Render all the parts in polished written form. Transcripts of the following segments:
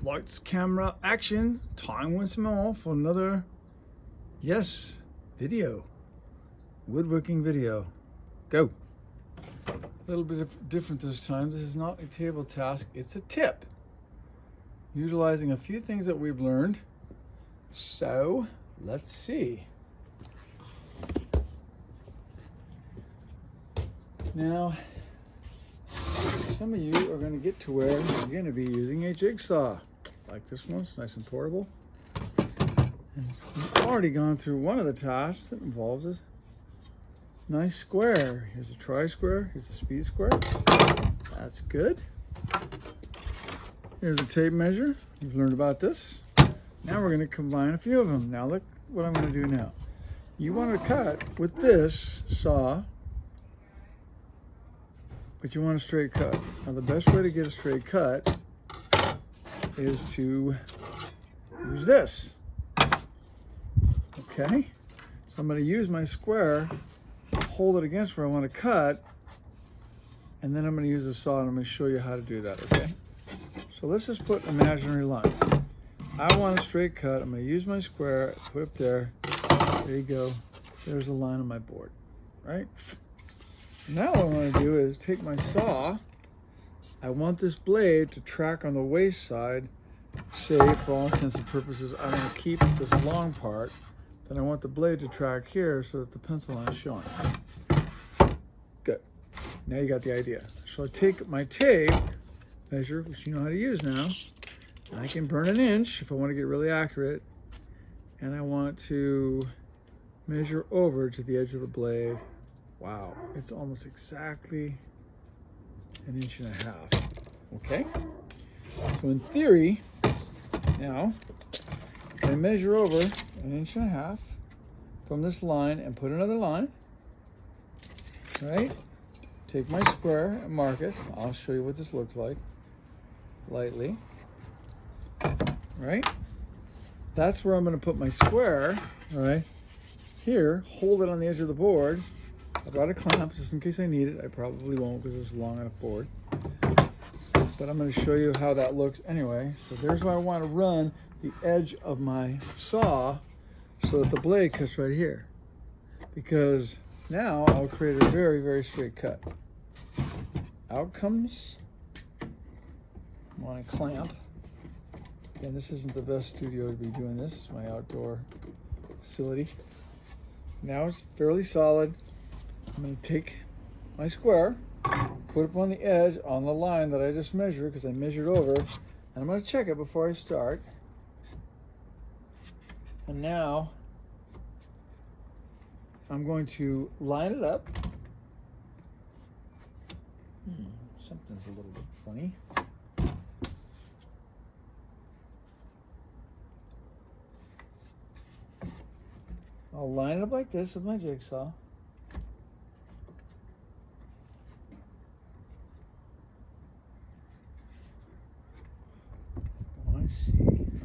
Lights, camera, action. Time Winslow for another, yes, video. Woodworking video. Go. A little bit different this time. This is not a table task, it's a tip. Utilizing a few things that we've learned. So, let's see. Now, some of you are going to get to where you're going to be using a jigsaw. Like this one, it's nice and portable. And we've already gone through one of the tasks that involves a nice square. Here's a tri-square, here's a speed square. That's good. Here's a tape measure. You've learned about this. Now we're going to combine a few of them. Now look what I'm going to do now. You want to cut with this saw, but you want a straight cut. Now the best way to get a straight cut is to use this. Okay? So I'm going to use my square, hold it against where I want to cut, and then I'm going to use the saw and I'm going to show you how to do that, okay? So let's just put an imaginary line. I want a straight cut. I'm going to use my square, put it there. There you go. There's a line on my board, right? Now what I want to do is take my saw. I want this blade to track on the waste side. Say, for all intents and purposes, I want to keep this long part. Then I want the blade to track here so that the pencil line is showing. Good. Now you got the idea. So I take my tape measure, which you know how to use now. And I can burn an inch if I want to get really accurate. And I want to measure over to the edge of the blade. Wow, it's almost exactly an inch and a half. Okay? So in theory, now, I measure over an inch and a half from this line and put another line. Right? Take my square and mark it. I'll show you what this looks like. Lightly. Right? That's where I'm going to put my square. All right? Here, hold it on the edge of the board. I brought a clamp just in case I need it. I probably won't because it's a long enough board. But I'm going to show you how that looks anyway. So there's where I want to run the edge of my saw so that the blade cuts right here. Because now I'll create a very, very straight cut. Out comes my clamp. Again, this isn't the best studio to be doing this. It's my outdoor facility. Now it's fairly solid. I'm going to take my square, put it on the edge on the line that I just measured because I measured over, and I'm going to check it before I start. And now I'm going to line it up. Something's a little bit funny. I'll line it up like this with my jigsaw.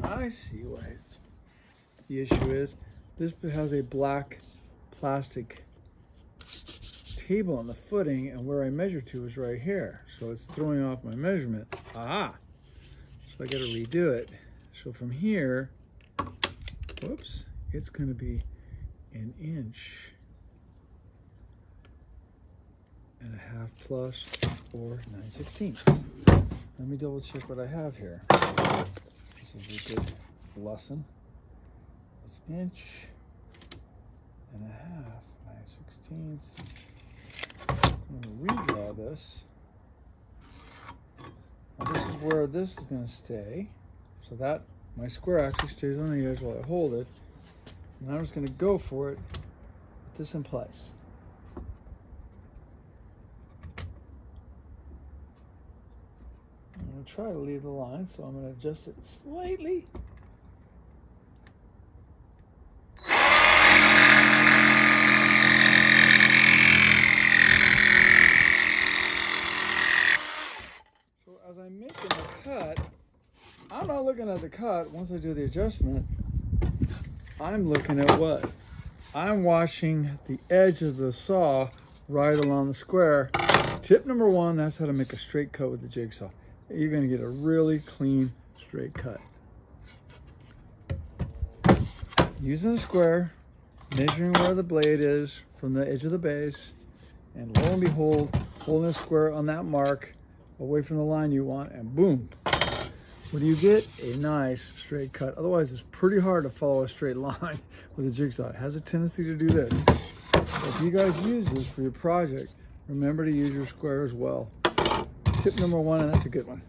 I see what the issue is. This has a black plastic table on the footing, and where I measure to is right here. So it's throwing off my measurement. Aha! So I gotta redo it. So from here, whoops, it's gonna be an inch and a half plus, or 9/16. Let me double check what I have here. This is a good lesson. It's inch and a half, 9/16. I'm going to redraw this. Now this is where this is going to stay. So that, my square actually stays on the edge while I hold it. And I'm just going to go for it with this in place. I'm going to try to leave the line, so I'm going to adjust it slightly. So as I'm making the cut, I'm not looking at the cut once I do the adjustment. I'm looking at what? I'm watching the edge of the saw right along the square. Tip number one, that's how to make a straight cut with the jigsaw. You're going to get a really clean, straight cut. Using a square, measuring where the blade is from the edge of the base, and lo and behold, holding a square on that mark away from the line you want, and boom. What do you get? A nice straight cut. Otherwise, it's pretty hard to follow a straight line with a jigsaw. It has a tendency to do this. So if you guys use this for your project, remember to use your square as well. Tip number 1, and that's a good one.